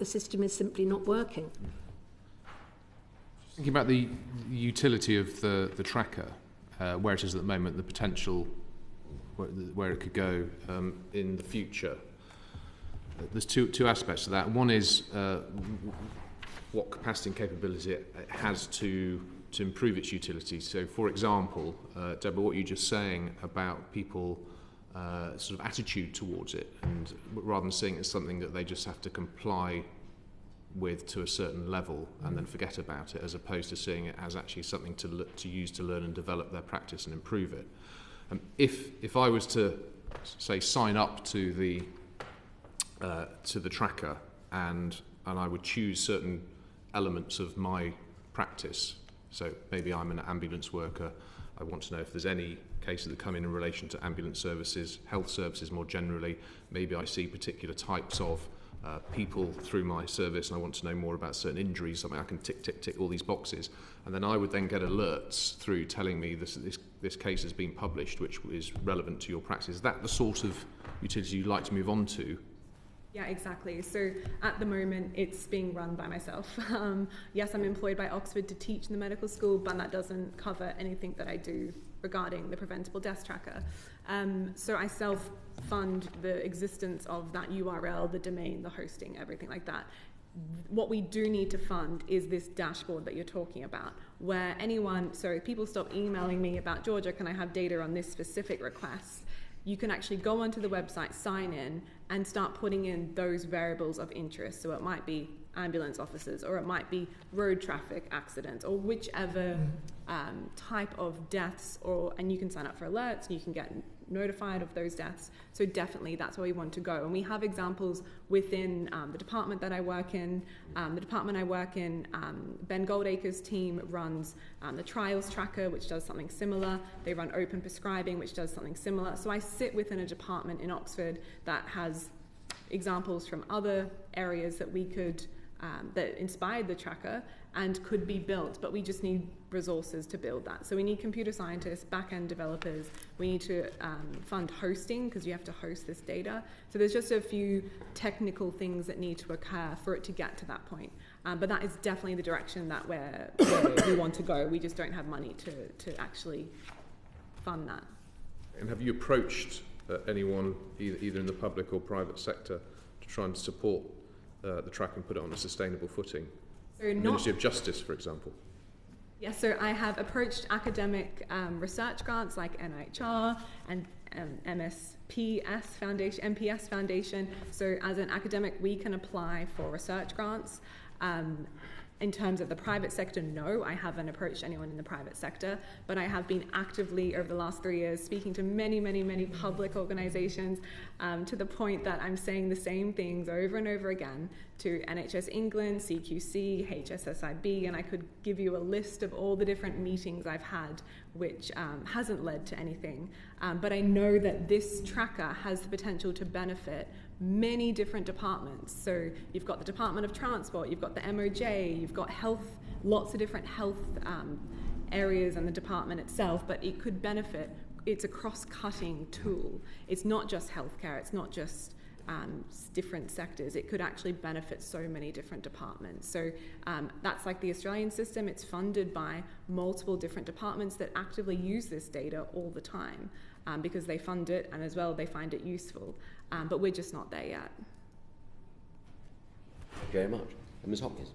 the system is simply not working. Thinking about the utility of the tracker, where it is at the moment, the potential where it could go in the future. There's two aspects to that. One is what capacity and capability it has to improve its utility. So, for example, Deborah, what you're just saying about people sort of attitude towards it, and rather than seeing it as something that they just have to comply with to a certain level and then forget about it, as opposed to seeing it as actually something to use to learn and develop their practice and improve it. If I was to say sign up to the tracker and I would choose certain elements of my practice, so maybe I'm an ambulance worker, I want to know if there's any cases that come in relation to ambulance services, health services more generally, maybe I see particular types of people through my service and I want to know more about certain injuries, something I can tick all these boxes, and then I would then get alerts through telling me this case has been published which is relevant to your practice. Is that the sort of utility you'd like to move on to? Yeah, exactly. So at the moment, it's being run by myself. Yes, I'm employed by Oxford to teach in the medical school, but that doesn't cover anything that I do regarding the Preventable Deaths Tracker. So I self-fund the existence of that URL, the domain, the hosting, everything like that. What we do need to fund is this dashboard that you're talking about, where people stop emailing me about, Georgia, can I have data on this specific request? You can actually go onto the website, sign in, and start putting in those variables of interest. So it might be ambulance officers, or it might be road traffic accidents, or whichever type of deaths, and you can sign up for alerts, and you can get notified of those deaths. So definitely that's where we want to go. And we have examples within the department that I work in. Ben Goldacre's team runs the Trials Tracker, which does something similar. They run Open Prescribing, which does something similar. So I sit within a department in Oxford that has examples from other areas that we could that inspired the tracker and could be built, but we just need resources to build that. So we need computer scientists, back-end developers, we need to fund hosting because you have to host this data. So there's just a few technical things that need to occur for it to get to that point. But that is definitely the direction that where we want to go. We just don't have money to actually fund that. And have you approached anyone, either in the public or private sector, to try and support the track and put it on a sustainable footing? So Ministry of Justice, for example. Yes, so I have approached academic research grants like NIHR and MPS Foundation. So as an academic, we can apply for research grants. In terms of the private sector, no, I haven't approached anyone in the private sector, but I have been actively over the last 3 years speaking to many public organisations to the point that I'm saying the same things over and over again to NHS England, CQC, HSSIB, and I could give you a list of all the different meetings I've had which hasn't led to anything. But I know that this tracker has the potential to benefit many different departments. So you've got the Department of Transport, you've got the MOJ, you've got health, lots of different health areas and the department itself, but it could benefit. It's a cross-cutting tool. It's not just healthcare, it's not just different sectors. It could actually benefit so many different departments. So that's like the Australian system. It's funded by multiple different departments that actively use this data all the time because they fund it and as well they find it useful. But we're just not there yet. Thank you very much. Ms. Hopkins.